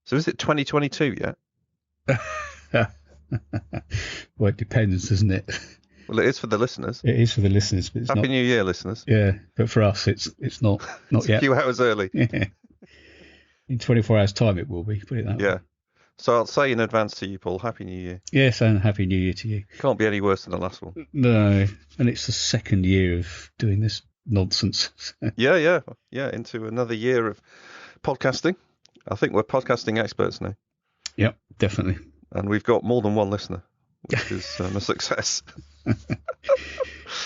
So is it 2022 yet? Well, it depends, doesn't it? Well, it is for the listeners. It is for the listeners, but it's Happy not. New Year, listeners. Yeah, but for us, it's not It's yet. a few hours early. Yeah. In 24 hours' time, it will be. Put it that way. Yeah. So I'll say in advance to you, Paul, Happy New Year. Yes, and Happy New Year to you. Can't be any worse than the last one. No, and it's the second year of doing this nonsense. Yeah. Into another year of podcasting. I think we're podcasting experts now. Yep, definitely. And we've got more than one listener, which is a success.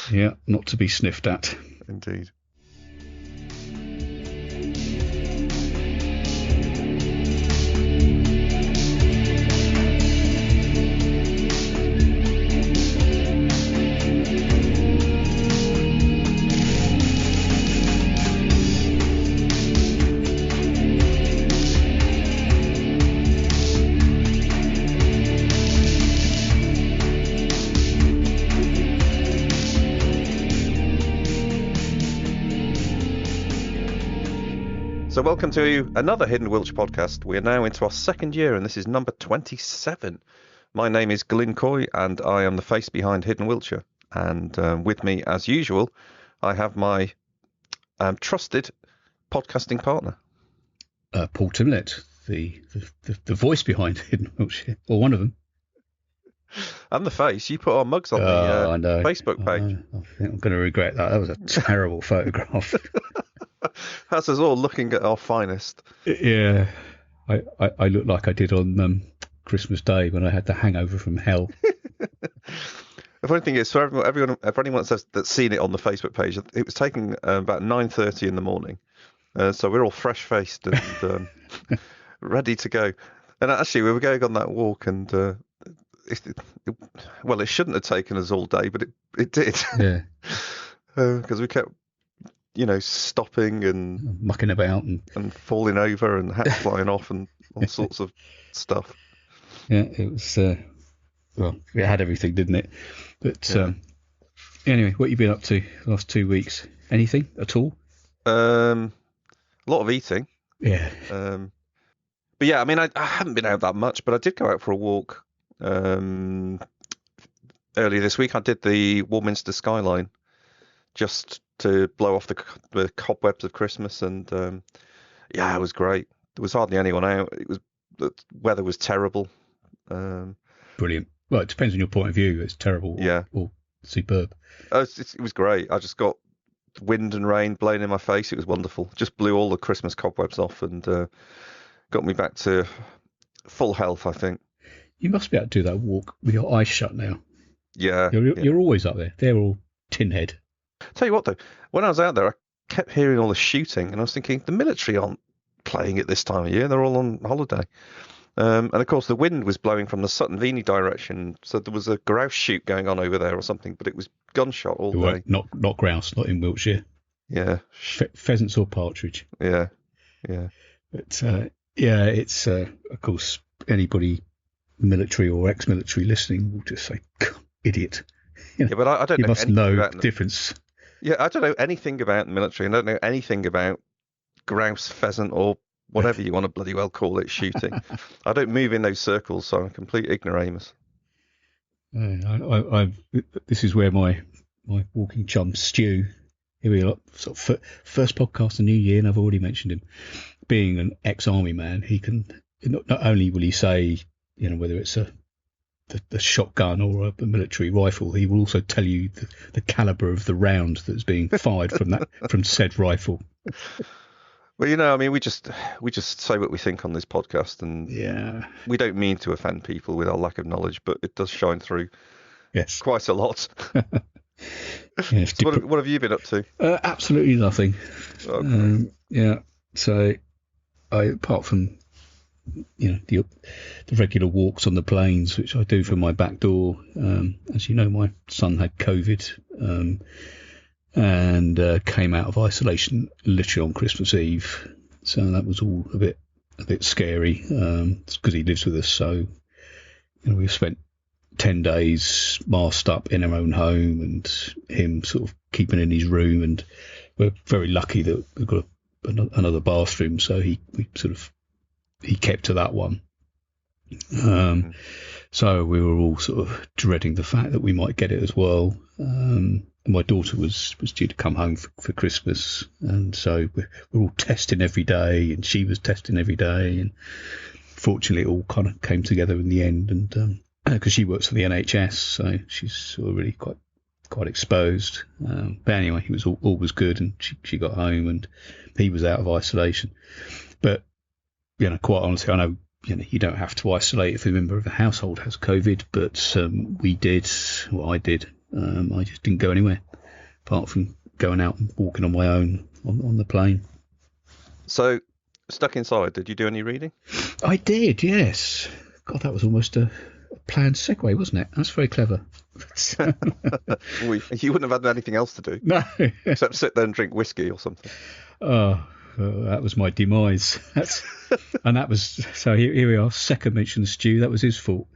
Yeah, not to be sniffed at. Indeed. So welcome to another Hidden Wiltshire podcast. We are now into our second year, and this is number 27. My name is Glyn Coy, and I am the face behind Hidden Wiltshire. And with me, as usual, I have my trusted podcasting partner. Paul Timlett, the voice behind Hidden Wiltshire, or one of them. And the face. You put our mugs on the Facebook page. I think I'm going to regret that. That was a terrible photograph. That's us all looking at our finest. Yeah, I look like I did on Christmas Day when I had the hangover from hell. The funny thing is, for everyone that's seen it on the Facebook page, it was taken about 9:30 in the morning. So we're all fresh-faced and ready to go. And actually, we were going on that walk, and it shouldn't have taken us all day, but it did. Yeah. Because we kept, stopping and mucking about and falling over and hats flying off and all sorts of stuff. Yeah, it was. It had everything, didn't it? But anyway, what have you been up to the last 2 weeks? Anything at all? A lot of eating. Yeah. But yeah, I mean, I haven't been out that much, but I did go out for a walk earlier this week. I did the Warminster skyline just to blow off the cobwebs of Christmas, and it was great. There was hardly anyone out. The weather was terrible. Brilliant. Well, it depends on your point of view. It's terrible or superb. It was great. I just got wind and rain blowing in my face. It was wonderful. Just blew all the Christmas cobwebs off and got me back to full health, I think. You must be able to do that walk with your eyes shut now. Yeah. You're always up there. They're all tinhead. Tell you what, though, when I was out there, I kept hearing all the shooting, and I was thinking, the military aren't playing it this time of year. They're all on holiday. And, of course, the wind was blowing from the Sutton Veny direction, so there was a grouse shoot going on over there or something, but it was gunshot all day. Not grouse, not in Wiltshire. Yeah. Pheasants or partridge. Yeah. But, it's, of course, anybody military or ex-military listening will just say, idiot. Yeah, but I don't know. You must know the difference. Yeah, I don't know anything about the military. I don't know anything about grouse, pheasant, or whatever you want to bloody well call it, shooting. I don't move in those circles, so I'm a complete ignoramus. This is where my walking chum Stu, here we are, sort of first podcast of the new year, and I've already mentioned him. Being an ex-army man, he can not only will he say, whether it's the shotgun or a military rifle, he will also tell you the caliber of the round that's being fired from said rifle. Well, we just say what we think on this podcast, and we don't mean to offend people with our lack of knowledge, but it does shine through. Yes, quite a lot. Yes. So what have you been up to? Absolutely nothing. Okay. So apart from the regular walks on the plains, which I do from my back door. As you know, my son had COVID and came out of isolation literally on Christmas Eve. So that was all a bit scary because he lives with us. So we've spent 10 days masked up in our own home and him sort of keeping in his room. And we're very lucky that we've got another bathroom. So we sort of he kept to that one. So we were all sort of dreading the fact that we might get it as well. My daughter was due to come home for Christmas, and so we're all testing every day, and she was testing every day, and fortunately it all kind of came together in the end. And because she works for the NHS, so she's sort of really quite exposed. But anyway, it was all was good, and she got home, and he was out of isolation. But quite honestly, I know you don't have to isolate if a member of the household has COVID, but we did. Well, I did. I just didn't go anywhere apart from going out and walking on my own on the plane. So, stuck inside, did you do any reading? I did, yes. God, that was almost a planned segue, wasn't it? That's very clever. You wouldn't have had anything else to do. No. Except sit there and drink whiskey or something. Oh, that was my demise. So here we are, second mention of Stu. That was his fault.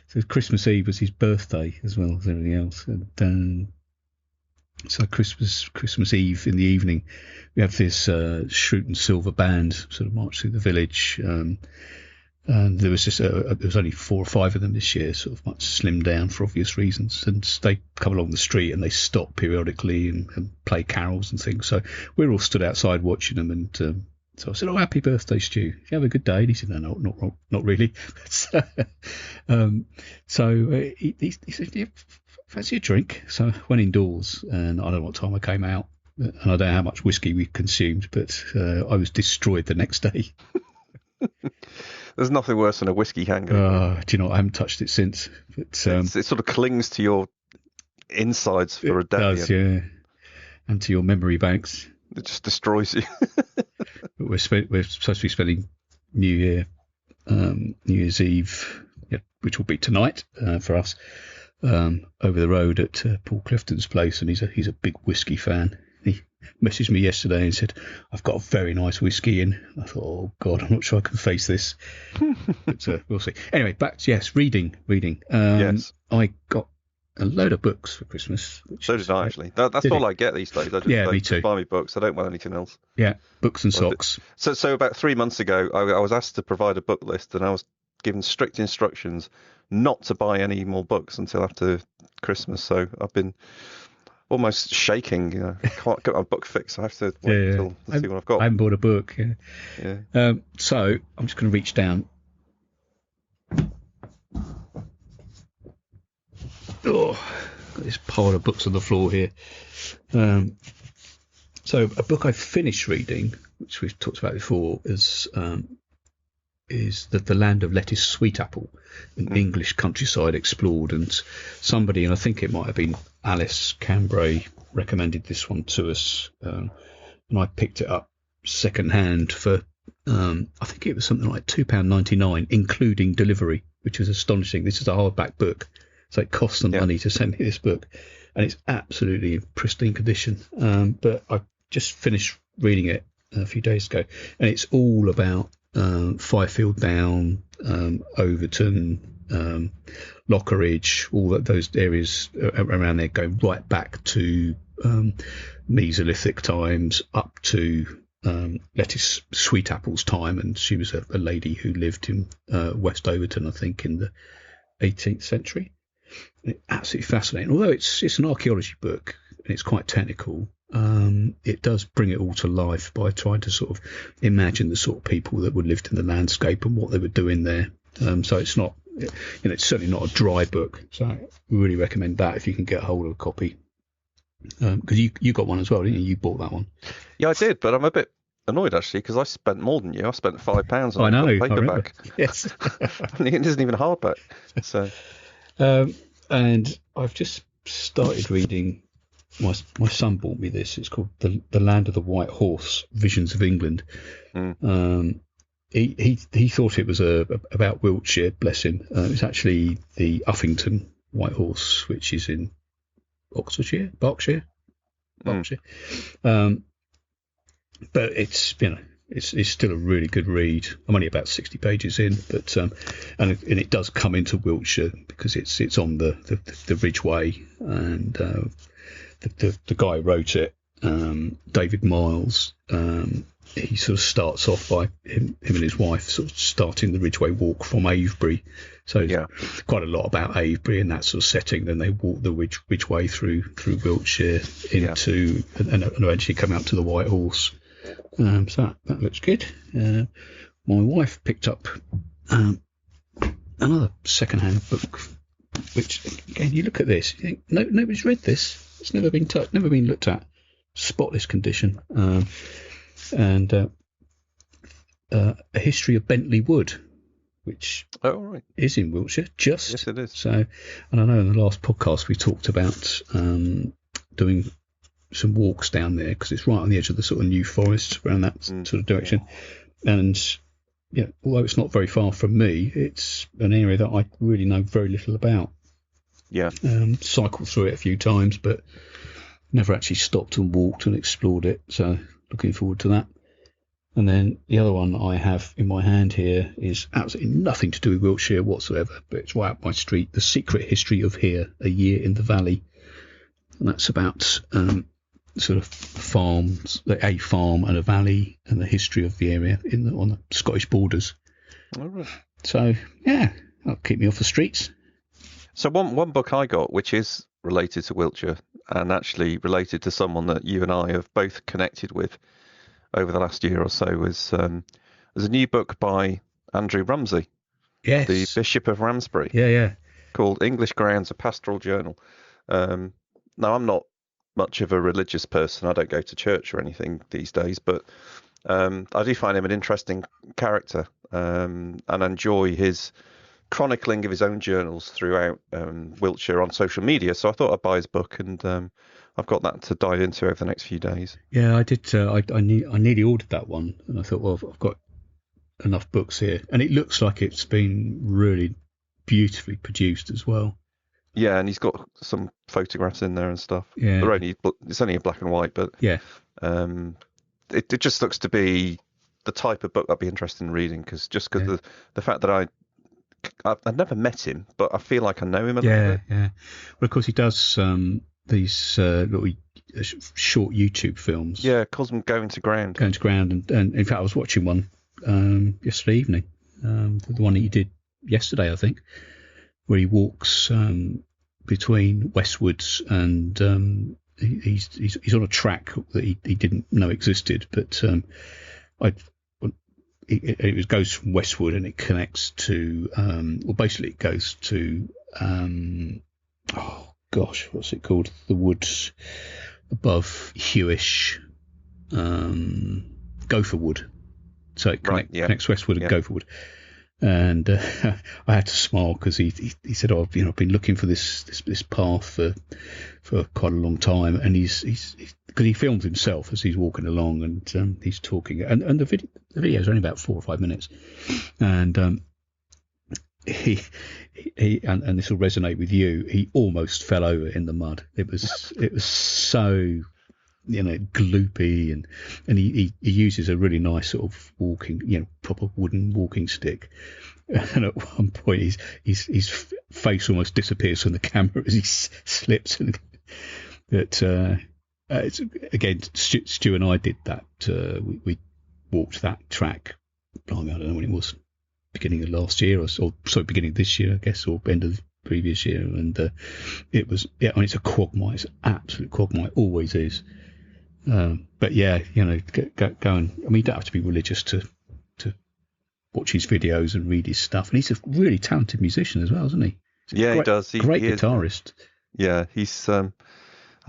So Christmas Eve was his birthday as well as everything else. And so Christmas Eve in the evening, we have this Shroot and Silver band sort of march through the village. And there was there was only 4 or 5 of them this year, sort of much slimmed down for obvious reasons. And they come along the street and they stop periodically and play carols and things. So we were all stood outside watching them. And so I said, "Oh, happy birthday, Stu. You have a good day." And he said, "No, not really." So he said, "Yeah, fancy a drink?" So I went indoors, and I don't know what time I came out, and I don't know how much whiskey we consumed, but I was destroyed the next day. There's nothing worse than a whiskey hangover. Do you know what? I haven't touched it since. But it sort of clings to your insides for a day. It does, yeah. And to your memory banks. It just destroys you. But we're supposed to be spending New Year's Eve, which will be tonight for us, over the road at Paul Clifton's place, and he's a big whiskey fan. He messaged me yesterday and said, "I've got a very nice whiskey in." I thought, "Oh God, I'm not sure I can face this." But we'll see. Anyway, back to reading. Yes, I got a load of books for Christmas. So did I, actually. That's all I get these days. Me too. Buy me books. I don't want anything else. Yeah, books and socks. So about 3 months ago, I was asked to provide a book list, and I was given strict instructions not to buy any more books until after Christmas. So I've been almost shaking. I can't get my book fixed. I have to wait until see what I've got. I haven't bought a book. Yeah. So I'm just going to reach down. Oh, got this pile of books on the floor here. So a book I finished reading, which we've talked about before, is The Land of Lettuce Sweet Apple, an English countryside explored. And somebody, and I think it might have been Alice Cambray, recommended this one to us, and I picked it up second hand for I think it was something like £2.99, including delivery, which was astonishing. This is a hardback book, so it cost them money to send me this book, and it's absolutely in pristine condition. But I just finished reading it a few days ago, and it's all about Firefield Down, Overton, Lockeridge, all those areas around there, going right back to Mesolithic times, up to Lettuce Sweet Apple's time. And she was a lady who lived in West Overton, I think, in the 18th century. It's absolutely fascinating. Although it's an archaeology book and it's quite technical, it does bring it all to life by trying to sort of imagine the sort of people that would lived in the landscape and what they were doing there. So it's not, it's certainly not a dry book. So we really recommend that if you can get a hold of a copy. Because you got one as well, didn't you? You bought that one. Yeah, I did, but I'm a bit annoyed actually because I spent more than you. I spent £5 on a paperback. Yes, it isn't even a hardback. So, and I've just started reading. My son bought me this. It's called The Land of the White Horse: Visions of England. He thought it was about Wiltshire. Bless him. It's actually the Uffington White Horse, which is in Berkshire. But it's it's still a really good read. I'm only about 60 pages in, but and it does come into Wiltshire because it's on the Ridgeway, and the guy who wrote it, David Miles, he sort of starts off by him and his wife sort of starting the Ridgeway Walk from Avebury. So quite a lot about Avebury and that sort of setting. Then they walk the Ridgeway through Wiltshire into and eventually come out to the White Horse. So that looks good. My wife picked up another second-hand book, which again, you look at this, you think nobody's read this. It's never been touched, never been looked at. Spotless condition. And a history of Bentley Wood, which is in Wiltshire. Yes, it is. So, and I know in the last podcast we talked about doing some walks down there because it's right on the edge of the sort of New Forest around that sort of direction. And although it's not very far from me, it's an area that I really know very little about. Yeah. Cycled through it a few times, but never actually stopped and walked and explored it. So looking forward to that. And then the other one I have in my hand here is absolutely nothing to do with Wiltshire whatsoever, but it's right up my street. The Secret History of Here, A Year in the Valley. And that's about sort of farms, a farm and a valley, and the history of the area on the Scottish borders. All right. So, that'll keep me off the streets. So one book I got, which is related to Wiltshire and actually related to someone that you and I have both connected with over the last year or so, was there's a new book by Andrew Rumsey, the Bishop of Ramsbury, called English Grounds, a Pastoral Journal. Now, I'm not much of a religious person. I don't go to church or anything these days, but I do find him an interesting character and enjoy his chronicling of his own journals throughout Wiltshire on social media. So I thought I'd buy his book, and I've got that to dive into over the next few days. Yeah, I did. I nearly ordered that one, and I thought, well, I've got enough books here, and it looks like it's been really beautifully produced as well. Yeah, and he's got some photographs in there and stuff. Yeah, it's only in black and white, but it just looks to be the type of book I'd be interested in reading, because the fact that I've never met him, but I feel like I know him a little bit. Yeah. Well, of course, he does these little short YouTube films. Yeah, calls them Going to Ground. Going to Ground, and in fact, I was watching one yesterday evening, the one that he did yesterday, I think, where he walks between Westwoods and he's on a track that he didn't know existed, but it goes from Westwood and it connects to basically it goes to what's it called, the woods above Hewish, Gopherwood. So it connects Westwood and Gopherwood. And I had to smile because he said, I've been looking for this path for quite a long time, and he's because he films himself as he's walking along, and he's talking, and the video is only about 4 or 5 minutes, and he and this will resonate with you. He almost fell over in the mud. It was so gloopy, and he uses a really nice sort of walking, proper wooden walking stick. And at one point, his face almost disappears from the camera as he slips. And it's again, Stu and I did that. We walked that track. Blimey, I don't know when it was, beginning of last year or beginning of this year, I guess, or end of the previous year. And it was, it's a quagmire. It's an absolute quagmire. Always is. But go and, you don't have to be religious to watch his videos and read his stuff. And he's a really talented musician as well, isn't he? He does. Great guitarist. Yeah, he's. I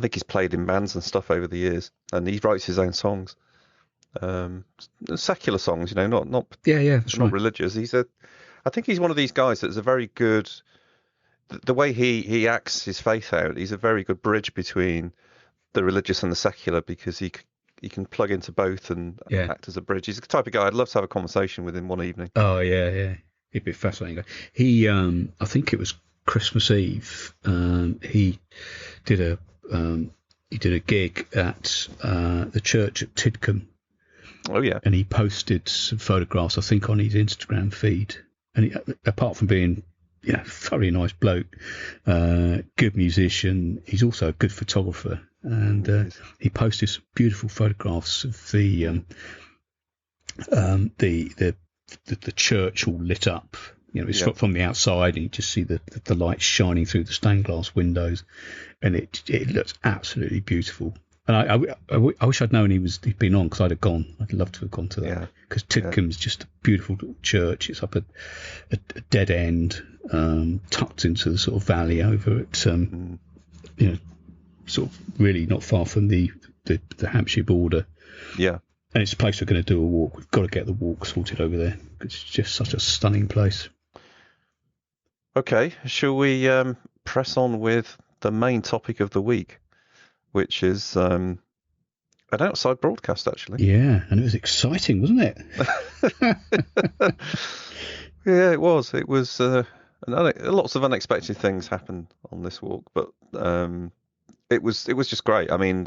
think he's played in bands and stuff over the years, and he writes his own songs. Secular songs, not not religious. I think he's one of these guys that's a very good. The way he acts his faith out, he's a very good bridge between the religious and the secular, because he can plug into both and act as a bridge. He's the type of guy I'd love to have a conversation with him one evening. Oh yeah, he'd be a fascinating guy. He, I think it was Christmas Eve. He did a gig at the church at Tidcombe. Oh yeah, and he posted some photographs, I think, on his Instagram feed. And he, apart from being very nice bloke, good musician, he's also a good photographer. And he posted some beautiful photographs of the the church all lit up. It's from the outside, and you just see the lights shining through the stained glass windows, and it looks absolutely beautiful. And I wish I'd known he'd been on, because I'd have gone. I'd love to have gone to that, because Tidcombe's just a beautiful little church. It's up a dead end, tucked into the sort of valley over at sort of really not far from the Hampshire border. Yeah. And it's a place we're going to do a walk. We've got to get the walk sorted over there. It's just such a stunning place. Okay, shall we press on with the main topic of the week, which is an outside broadcast, actually. Yeah, and it was exciting, wasn't it? Yeah, it was. It was. Lots of unexpected things happened on this walk, but it was just great. I mean,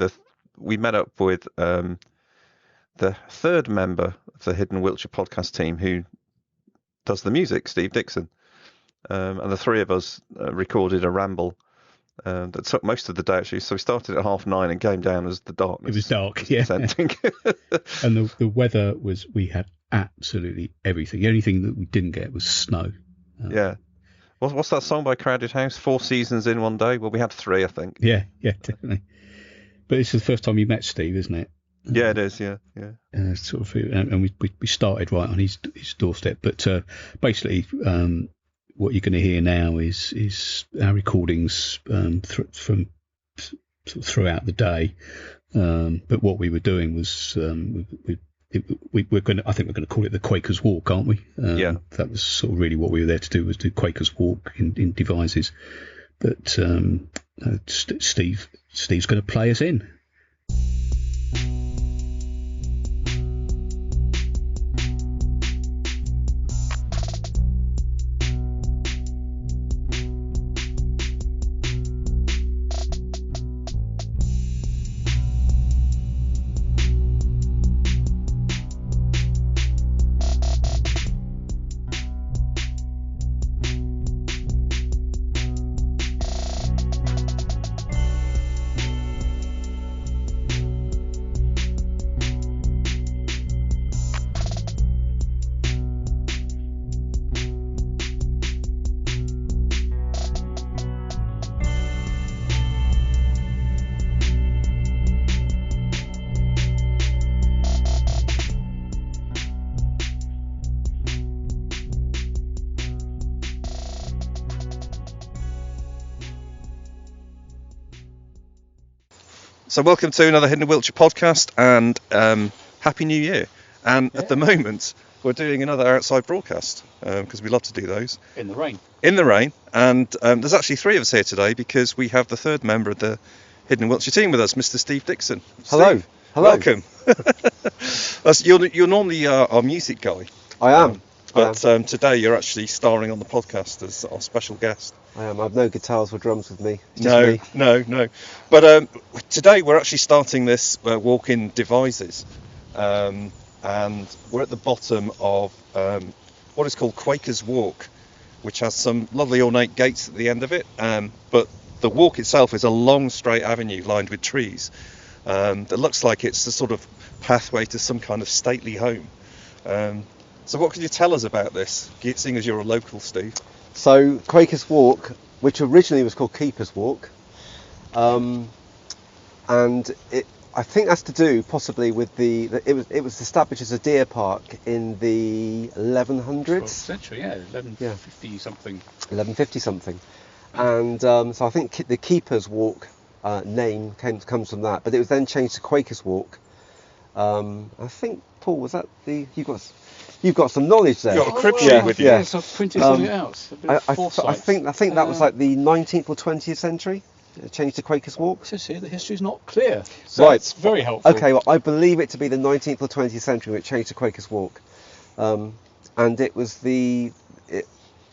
we met up with the third member of the Hidden Wiltshire podcast team, who does the music, Steve Dixon, and the three of us recorded a ramble that took most of the day, actually. So we started at 9:30 and came down as the darkness. It was dark, yeah. And the weather was, we had absolutely everything. The only thing that we didn't get was snow. Yeah. What's that song by Crowded House? 4 seasons in one day? Well, we had 3, I think. Yeah, definitely. But it's the first time you met Steve, isn't it? Yeah, it is. Yeah. Sort of, and we started right on his doorstep. But basically, what you're going to hear now is our recordings from sort of throughout the day. But what we were doing was we're going to, I think we're going to call it the Quaker's Walk, aren't we? Yeah. That was sort of really what we were there to do, was do Quaker's Walk in Devizes. But Steve's going to play us in. So welcome to another Hidden Wiltshire podcast, and Happy New Year. And at the moment, we're doing another outside broadcast, because we love to do those. In the rain. And there's actually 3 of us here today, because we have the third member of the Hidden Wiltshire team with us, Mr. Steve Dixon. Hello. Steve, welcome. You're normally our music guy. I am. But today you're actually starring on the podcast as our special guest. I am. I've no guitars or drums with me. It's just me. No. But today we're actually starting this walk in Devizes, and we're at the bottom of what is called Quaker's Walk, which has some lovely ornate gates at the end of it. But the walk itself is a long straight avenue lined with trees that looks like it's the sort of pathway to some kind of stately home. So what can you tell us about this, seeing as you're a local, Steve? So Quaker's Walk, which originally was called Keeper's Walk, and it, I think that's to do possibly with it was established as a deer park in the 1100s. 12th century, 1150 something. 1150 something, and so I think the Keeper's Walk name comes from that, but it was then changed to Quaker's Walk. I think, Paul, was that You've got some knowledge there. You've got a crib sheet with you. Yes, I've printed something out. I think that was like the 19th or 20th century. Changed to Quaker's Walk. It says here the history's not clear. So right. It's very helpful. Okay, well, I believe it to be the 19th or 20th century when it changed to Quaker's Walk. And it was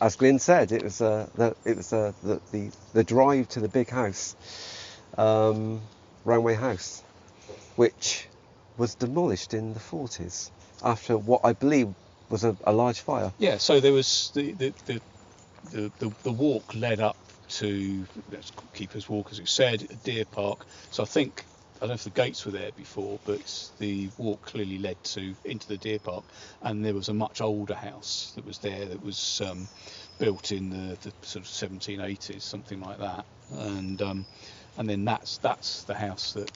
as Glyn said, it was the drive to the big house, Roundway House, which was demolished in the 40s after what I believe was a large fire. Yeah, so there was the walk led up to, let's Keeper's Walk, as it said, a deer park. So I think don't know if the gates were there before, but the walk clearly led into the deer park, and there was a much older house that was there that was built in the sort of 1780s, something like that, and then that's the house that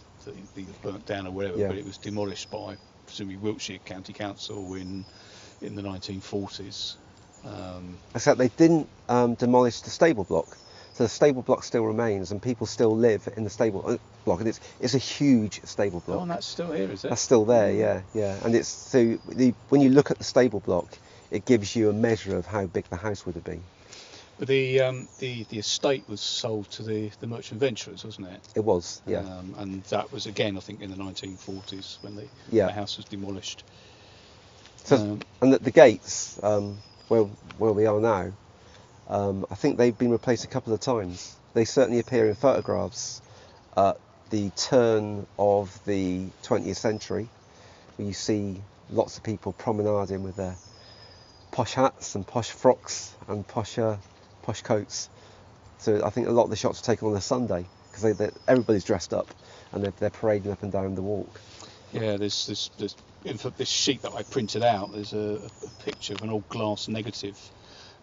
either burnt down or whatever, but it was demolished by presumably Wiltshire County Council in the 1940s. Except they didn't demolish the stable block. So the stable block still remains, and people still live in the stable block, and it's a huge stable block. Oh, and that's still here, is it? That's still there, yeah. And it's so when you look at the stable block, it gives you a measure of how big the house would have been. But the estate was sold to the merchant venturers, wasn't it? It was, yeah. And that was again, I think, in the 1940s when the house was demolished. So, and the gates, where we are now, I think they've been replaced a couple of times. They certainly appear in photographs at the turn of the 20th century, where you see lots of people promenading with their posh hats and posh frocks and posh coats. So I think a lot of the shots are taken on a Sunday because everybody's dressed up and they're parading up and down the walk. Yeah, there's this sheet that I printed out. There's a picture of an old glass negative,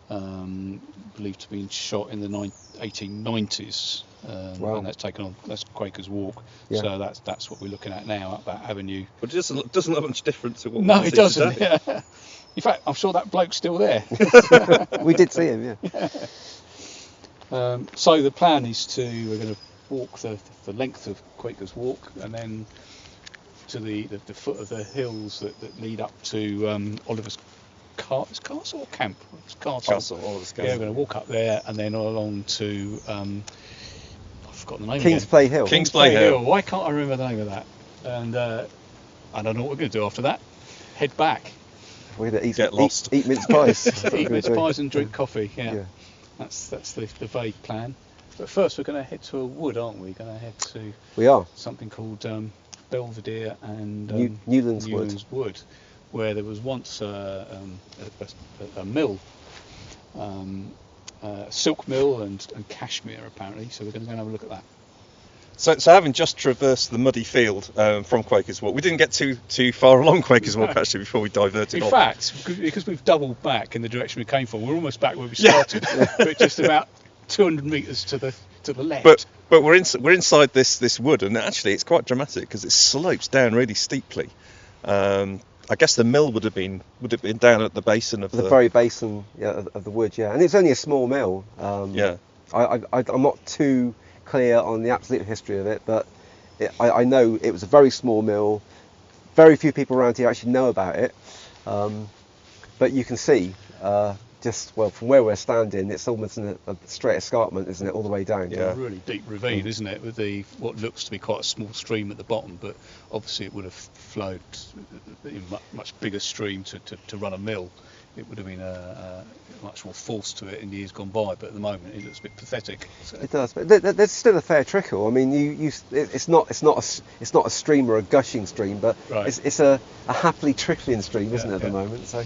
believed to have been shot in the 1890s, Wow. and that's Quaker's Walk. Yeah. So that's what we're looking at now, up that avenue. But it doesn't look much different to what. No, we it see doesn't. today. Yeah. In fact, I'm sure that bloke's still there. We did see him, yeah. So the plan is we're going to walk the length of Quaker's Walk, and then to the foot of the hills that lead up to Oliver's Castle or Camp? It's Castle. Oliver's Castle. Yeah, we're going to walk up there and then along to I've forgotten the name King's again. Play Hill. King's Play Hill. Why can't I remember the name of that? And I don't know what we're going to do after that. Head back. We're going to Get lost. Eat mince pies. That's what Eat we're mince gonna do. pies and drink coffee. Yeah. Yeah. That's the vague plan. But first we're going to head to a wood, aren't we? We're going to head to We are. something called Belvedere and Newlands Wood, where there was once a mill, silk mill and cashmere apparently. So we're going to go and have a look at that. So having just traversed the muddy field from Quaker's Walk, we didn't get too far along Quaker's Walk actually before we diverted In off. fact, because we've doubled back in the direction we came from, we're almost back where we started, but just about 200 metres to the left. But we're inside this wood, and actually it's quite dramatic because it slopes down really steeply. I guess the mill would have been down at the basin of the very basin of the wood, yeah. And it's only a small mill. I'm not too clear on the absolute history of it, but I know it was a very small mill. Very few people around here actually know about it, but you can see from where we're standing, it's almost in a straight escarpment, isn't it, all the way down? Yeah. A really deep ravine, isn't it, with what looks to be quite a small stream at the bottom, but obviously it would have flowed in much bigger stream to run a mill. It would have been a much more force to it in years gone by, but at the moment it looks a bit pathetic. So. It does, but there's still a fair trickle. I mean, it's not a stream or a gushing stream, but right. it's a happily trickling stream, isn't it, at the moment? So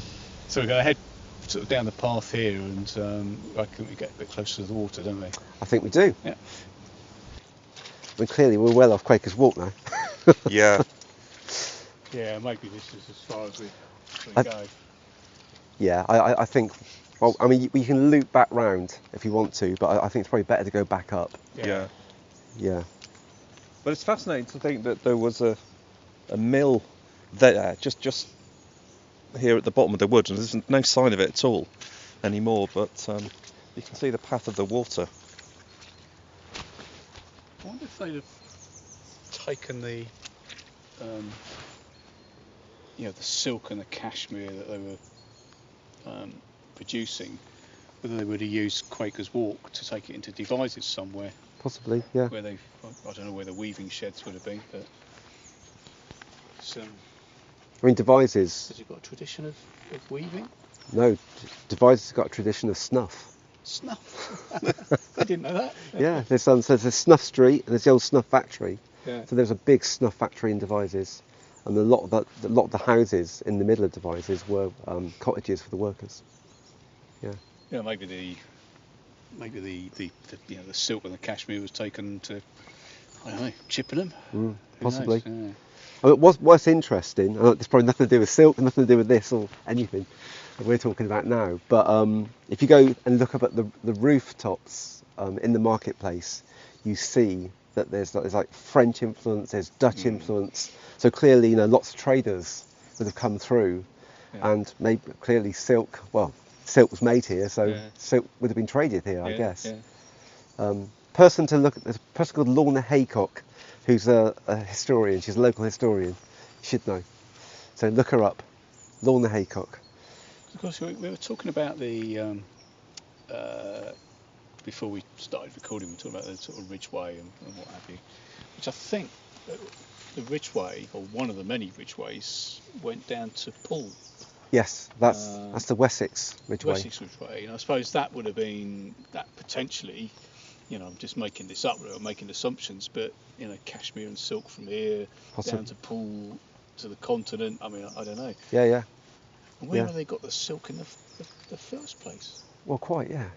we're going to head sort of down the path here, and I think we get a bit closer to the water, don't we? I think we do. Yeah. I mean, clearly we're well off Quaker's Walk now. Yeah. Yeah, maybe this is as far as we go. Yeah, I think. Well, I mean, you can loop back round if you want to, but I think it's probably better to go back up. Yeah. Yeah. But it's fascinating to think that there was a mill there, just here at the bottom of the wood, and there's no sign of it at all anymore. But you can see the path of the water. I wonder if they'd have taken the the silk and the cashmere that they were producing, whether they would have used Quaker's Walk to take it into Devizes somewhere. Possibly, yeah. Where I don't know where the weaving sheds would have been, but I mean, Devizes. Has it got a tradition of weaving? No, Devizes has got a tradition of snuff. Snuff. I didn't know that. Yeah, there's a snuff street and there's the old snuff factory. Yeah. So there's a big snuff factory in Devizes, and a lot of the houses in the middle of Devizes were cottages for the workers. Yeah. Yeah, maybe the silk and the cashmere was taken to I don't know, chipping them? Possibly. Who knows? I mean, what's interesting, and it's probably nothing to do with silk, nothing to do with this or anything that we're talking about now, but if you go and look up at the rooftops in the marketplace, you see that there's like French influence, there's Dutch influence, so clearly, lots of traders that have come through, and maybe clearly silk was made here, so silk would have been traded here, I guess. Person to look at, there's a person called Lorna Haycock, who's a historian, she's a local historian, you should know. So look her up, Lorna Haycock. Of course, we were talking about the, before we started recording, we were talking about the sort of Ridgeway and what have you, which I think the Ridgeway, or one of the many Ridgeways, went down to Paul. Yes, that's the Wessex Ridgeway. Wessex Ridgeway, and I suppose that would have been, that potentially, I'm just making this up, or making assumptions, but cashmere and silk from here down to Poole to the continent. I mean, I don't know. Yeah. And where have they got the silk in the first place? Well, quite, yeah.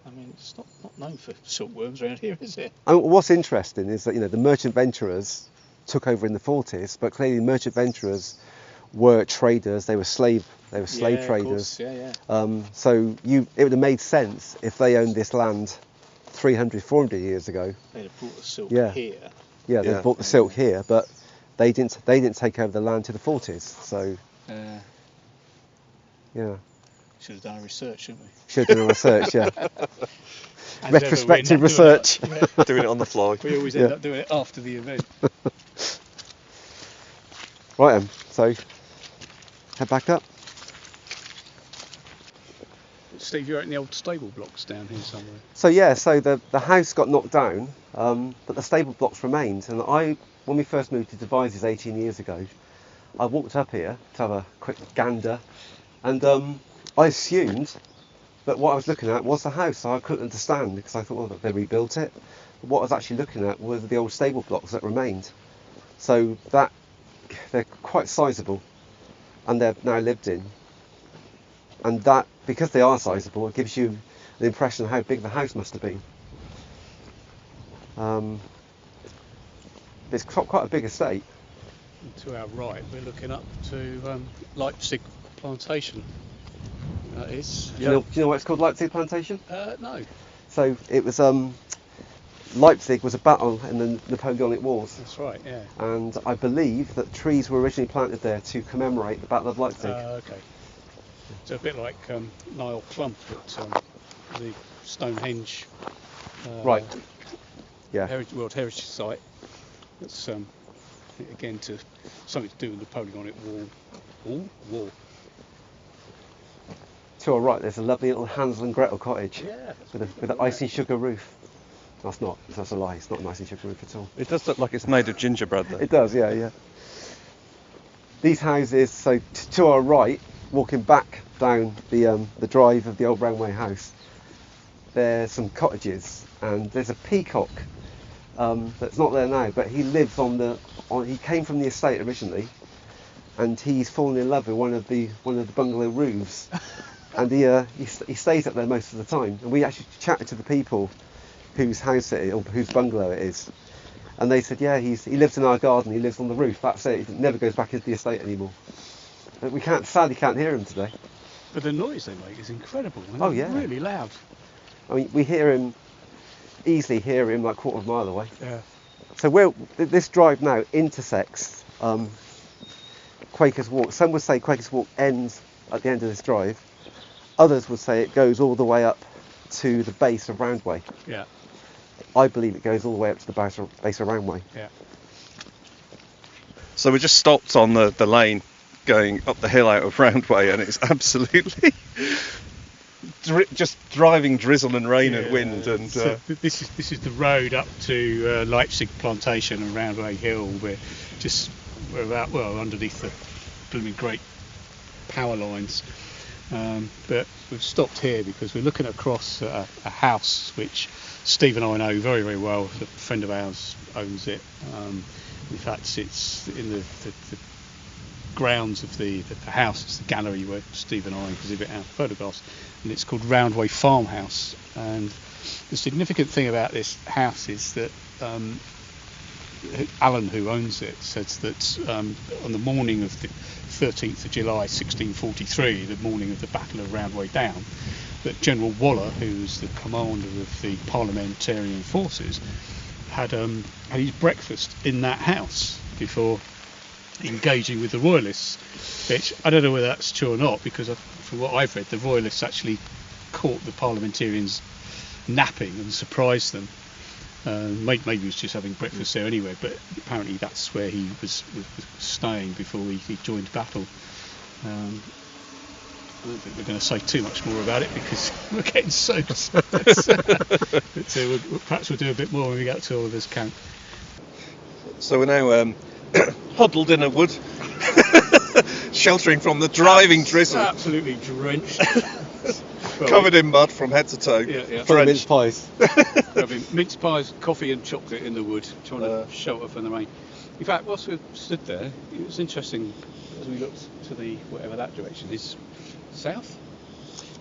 I mean, it's not known for silkworms around here, is it? And what's interesting is that the merchant venturers took over in the 40s, but clearly merchant venturers were traders. They were slave traders. So it would have made sense if they owned this land 300, 400 years ago. They'd have brought the silk here. Yeah, they bought the silk here, but they didn't take over the land to the 40s. So yeah. Should have done research, shouldn't we? Should have done research, yeah. Retrospective research. Doing it on the fly. We always end up doing it after the event. Right, so head back up. Steve, you're out in the old stable blocks down here somewhere. So the house got knocked down, but the stable blocks remained. And when we first moved to Devizes 18 years ago, I walked up here to have a quick gander, and I assumed that what I was looking at was the house. So I couldn't understand, because I thought, well, they rebuilt it. But what I was actually looking at were the old stable blocks that remained. So they're quite sizable, and they're now lived in. And that, because they are sizable, it gives you the impression of how big the house must have been. It's quite a big estate. And to our right, we're looking up to Leipzig Plantation. That is. Do you know why it's called Leipzig Plantation? No. So it was Leipzig was a battle in the Napoleonic Wars. That's right, yeah. And I believe that trees were originally planted there to commemorate the Battle of Leipzig. Okay. So a bit like Niall Clump at the Stonehenge. Right. Yeah. World Heritage Site. That's again something to do with the Napoleonic War. To our right, there's a lovely little Hansel and Gretel cottage. Yeah. With an ice and sugar roof. That's a lie. It's not an ice and sugar roof at all. It does look like it's made of gingerbread, though. It does, yeah. These houses, so to our right, walking back down the drive of the old Roundway house, there's some cottages, and there's a peacock that's not there now, but he lives he came from the estate originally, and he's fallen in love with one of the bungalow roofs, and he stays up there most of the time. And we actually chatted to the people whose house it is, or whose bungalow it is, and they said, yeah, he lives in our garden, he lives on the roof, that's it, he never goes back into the estate anymore. But we sadly can't hear him today. But the noise they make is incredible. Oh yeah, really loud. I mean, we easily hear him like a quarter of a mile away. Yeah. So this drive now intersects Quaker's Walk. Some would say Quaker's Walk ends at the end of this drive. Others would say it goes all the way up to the base of Roundway. Yeah. I believe it goes all the way up to the base of Roundway. Yeah. So we just stopped on the lane going up the hill out of Roundway, and it's absolutely just driving drizzle and rain and wind. And so this is the road up to Leipzig Plantation and Roundway Hill. We're underneath the blooming great power lines. But we've stopped here because we're looking across a house which Steve and I know very, very well. A friend of ours owns it. In fact, it's in the grounds of the house. It's the gallery where Steve and I exhibit our photographs, and it's called Roundway Farmhouse. And the significant thing about this house is that Alan, who owns it, says that on the morning of the 13th of July 1643, the morning of the Battle of Roundway Down, that General Waller, who was the commander of the Parliamentarian forces, had his breakfast in that house before engaging with the Royalists, which I don't know whether that's true or not, because from what I've read, the Royalists actually caught the Parliamentarians napping and surprised them. Maybe he was just having breakfast there anyway, but apparently that's where he was staying before he joined battle. I don't think we're going to say too much more about it because we're getting soaked. Perhaps we'll do a bit more when we get to Oliver's camp. So we're now huddled in a wood, sheltering from the driving drizzle. Absolutely drenched. Covered in mud from head to toe. Yeah. For mince pies. Having mince pies, coffee and chocolate in the wood, trying to shelter from the rain. In fact, whilst we stood there, it was interesting as we looked to the whatever that direction is, south.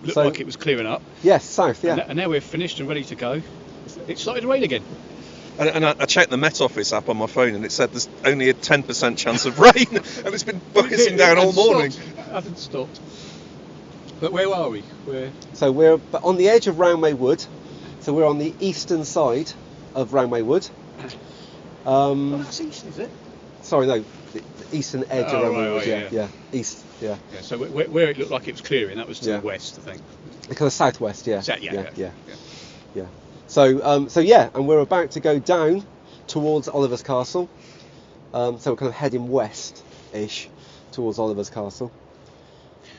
Looked like it was clearing up. Yes, south, yeah. And now we're finished and ready to go. It started to rain again. And I checked the Met Office app on my phone and it said there's only a 10% chance of rain, and it's been bucketing down all morning. It hasn't stopped. But where are we? So we're on the edge of Roundway Wood. So we're on the eastern side of Roundway Wood. That's east, is it? Sorry, no, the eastern edge of Roundway Wood. Yeah, east. Yeah. So where it looked like it was clearing, that was to the west, I think. Kind of southwest. Yeah. Yeah. So and we're about to go down towards Oliver's Castle. So we're kind of heading west-ish towards Oliver's Castle.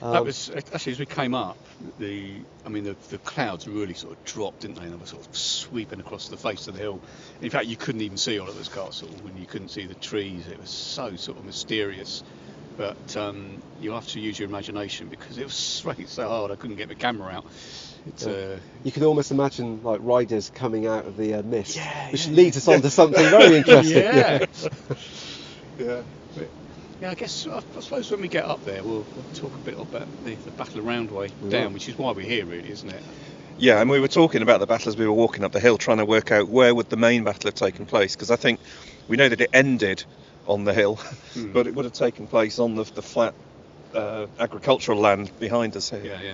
That was actually, as we came up, the clouds really sort of dropped, didn't they? And they were sort of sweeping across the face of the hill. In fact, you couldn't even see Oliver's Castle when you couldn't see the trees. It was so sort of mysterious. But you have to use your imagination because it was raining so hard I couldn't get my camera out. You can almost imagine like riders coming out of the mist, which leads us on to something very interesting. Yeah, I suppose when we get up there, we'll talk a bit about the Battle of Roundway Down, which is why we're here, really, isn't it? Yeah, and we were talking about the battle as we were walking up the hill, trying to work out where would the main battle have taken place, because I think we know that it ended on the hill, but it would have taken place on the flat agricultural land behind us here. Yeah.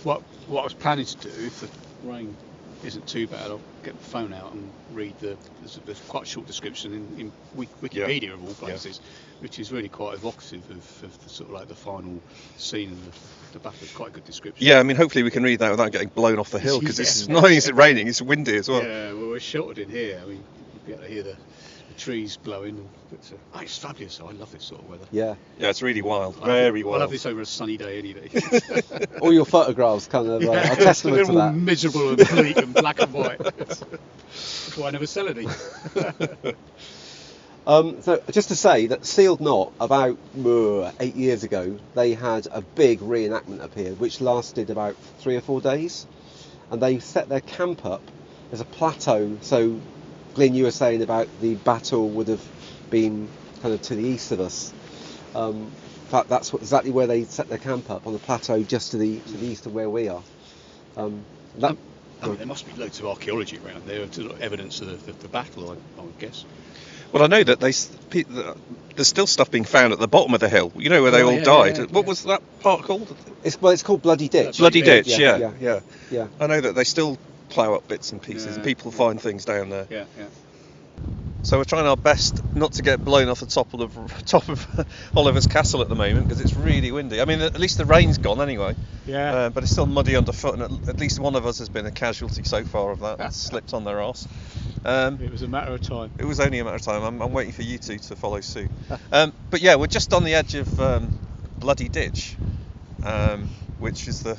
What I was planning to do, if the rain isn't too bad, I'll get the phone out and read there's quite a short description in Wikipedia of all places, which is really quite evocative of the sort of like the final scene of the battle. It's quite a good description. Yeah, I mean, hopefully we can read that without getting blown off the hill, because it's not only is it raining, it's windy as well. Yeah, well, we're sheltered in here. I mean, you'll be able to hear the trees blowing. It's fabulous. I love this sort of weather. Yeah, it's really wild, very wild. I love this over a sunny day any day. All your photographs kind of are testament to that. Miserable and bleak and black and white. That's why I never sell any. So just to say that Sealed Knot, about 8 years ago, they had a big reenactment up here, which lasted about 3 or 4 days, and they set their camp up as a plateau. So, Glyn, you were saying about the battle would have been kind of to the east of us. In fact, that's exactly where they set their camp up, on the plateau just to the east of where we are. There must be loads of archaeology around there, evidence of the battle, I would guess. Well, I know that there's still stuff being found at the bottom of the hill. You know where they all died. What was that part called? It's called Bloody Ditch. Bloody Ditch. Yeah. I know that they still plough up bits and pieces, and people find things down there. Yeah. So we're trying our best not to get blown off the top of Oliver's Castle at the moment, because it's really windy. I mean, at least the rain's gone anyway. Yeah. But it's still muddy underfoot, and at least one of us has been a casualty so far of that. It's slipped on their arse. It was a matter of time. It was only a matter of time. I'm waiting for you two to follow suit. But yeah, we're just on the edge of Bloody Ditch, which is the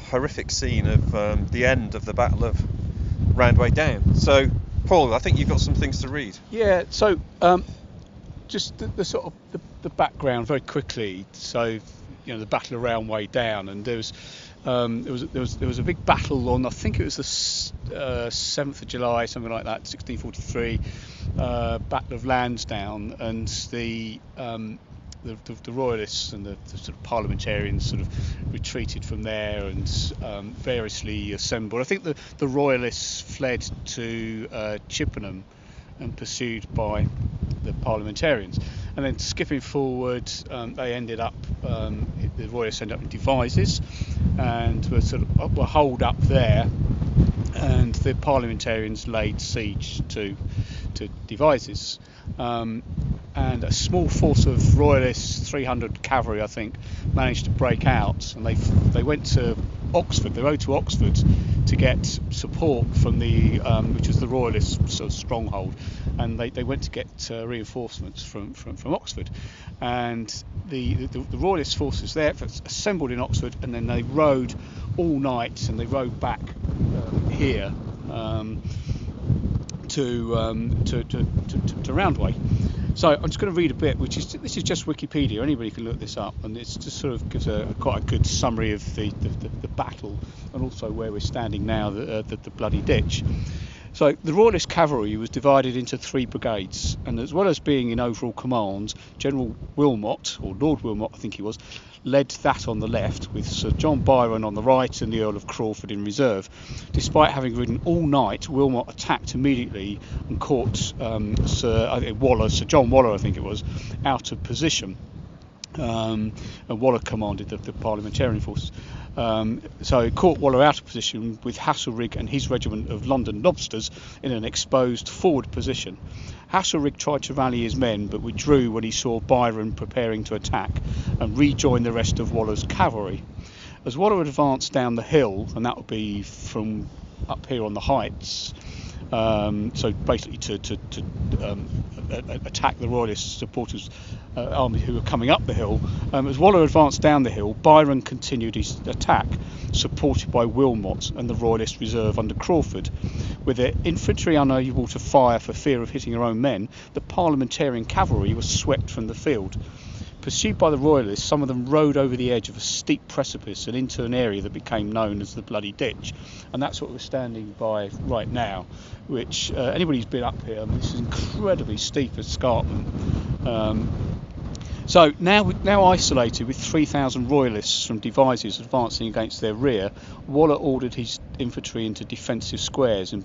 horrific scene of the end of the Battle of Roundway Down. So, Paul, I think you've got some things to read. Yeah. So, just the sort of the background very quickly. So, the Battle of Roundway Down, and there was a big battle on, I think it was the 7th of July, something like that, 1643, Battle of Lansdowne, and the Royalists and the sort of Parliamentarians sort of retreated from there and variously assembled. I think the Royalists fled to Chippenham, and pursued by the parliamentarians. And then skipping forward, they ended up, the Royalists ended up in Devizes, and were holed up there, and the parliamentarians laid siege to Devizes. And a small force of Royalists, 300 cavalry I think, managed to break out, and they went to Oxford. They rode to Oxford to get support from the which was the Royalist sort of stronghold, and they went to get reinforcements from Oxford, and the Royalist forces there assembled in Oxford, and then they rode all night, and they rode back here to Roundway. So I'm just going to read a bit, this is just Wikipedia. Anybody can look this up, and it just sort of gives quite a good summary of the battle, and also where we're standing now, the bloody ditch. So the Royalist cavalry was divided into 3 brigades, and as well as being in overall command, General Wilmot, or Lord Wilmot I think he was, led that on the left, with Sir John Byron on the right and the Earl of Crawford in reserve. Despite having ridden all night, Wilmot attacked immediately and caught Sir John Waller I think it was, out of position. And Waller commanded the parliamentarian forces. So it caught Waller out of position, with Hasselrig and his regiment of London Lobsters in an exposed forward position. Hasselrig tried to rally his men, but withdrew when he saw Byron preparing to attack, and rejoined the rest of Waller's cavalry. As Waller advanced down the hill, and that would be from up here on the heights, so basically to attack the Royalist supporters army who were coming up the hill. As Waller advanced down the hill, Byron continued his attack, supported by Wilmot and the Royalist reserve under Crawford. With their infantry unable to fire for fear of hitting their own men, the parliamentarian cavalry was swept from the field. Pursued by the Royalists, some of them rode over the edge of a steep precipice and into an area that became known as the Bloody Ditch, and that's what we're standing by right now, which anybody who's been up here, I mean, this is incredibly steep escarpment. So now isolated with 3,000 Royalists from Devizes advancing against their rear, Waller ordered his infantry into defensive squares and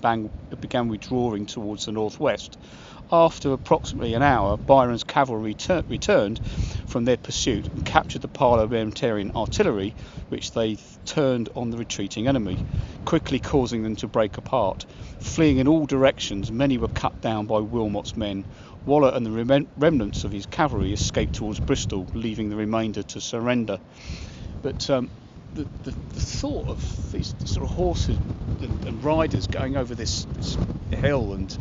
began withdrawing towards the northwest. After approximately an hour, Byron's cavalry returned from their pursuit and captured the parliamentarian artillery, which they turned on the retreating enemy, quickly causing them to break apart. Fleeing in all directions, many were cut down by Wilmot's men. Waller and the remnants of his cavalry escaped towards Bristol, leaving the remainder to surrender. But the thought of these sort of horses and riders going over this hill, and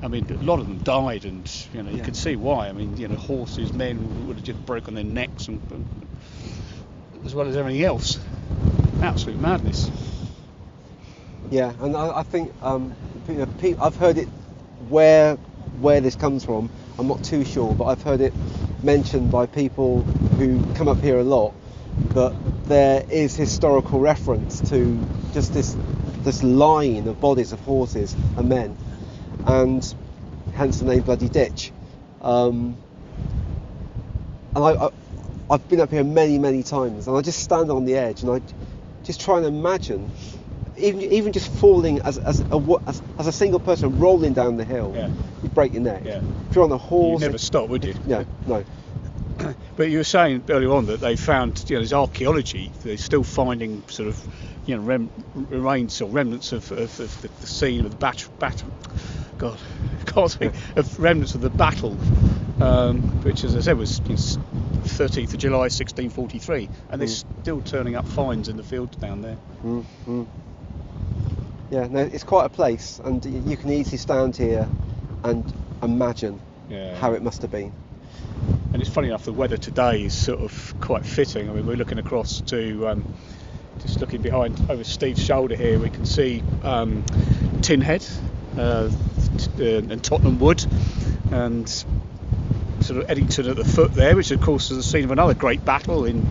I mean, a lot of them died, and you can see why. I mean, horses, men would have just broken their necks, and as well as everything else. Absolute madness. Yeah, and I think I've heard it where this comes from. I'm not too sure, but I've heard it mentioned by people who come up here a lot, that there is historical reference to just this line of bodies of horses and men, and hence the name Bloody Ditch. And I've been up here many times, and I just stand on the edge and I just try and imagine even just falling as a single person rolling down the hill. Yeah. You break your neck. Yeah. If you're on a horse, you'd never stop, would you? No. But you were saying earlier on that they found, there's archaeology. They're still finding sort of, remains or remnants of the scene of the battle. God, can't speak. Of remnants of the battle, which, as I said, was 13th of July 1643, and they're still turning up finds in the fields down there. Mm-hmm. Yeah, no, it's quite a place, and you can easily stand here and imagine how it must have been. And it's funny enough, the weather today is sort of quite fitting. I mean, we're looking across to, just looking behind over Steve's shoulder here, we can see Tin Head and Tottenham Wood, and sort of Eddington at the foot there, which of course is the scene of another great battle in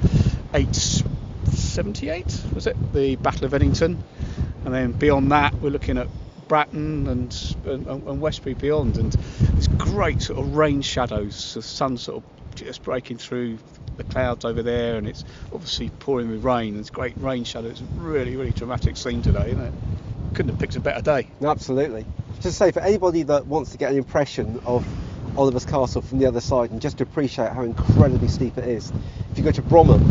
878, was it? The Battle of Eddington. And then beyond that, we're looking at Bratton and Westbury beyond, and this great sort of rain shadows, the sun sort of just breaking through the clouds over there, and it's obviously pouring with rain. It's great rain shadows. Really dramatic scene today, isn't it? Couldn't have picked a better day. Absolutely. Just to say, for anybody that wants to get an impression of Oliver's Castle from the other side and just to appreciate how incredibly steep it is, if you go to Bromham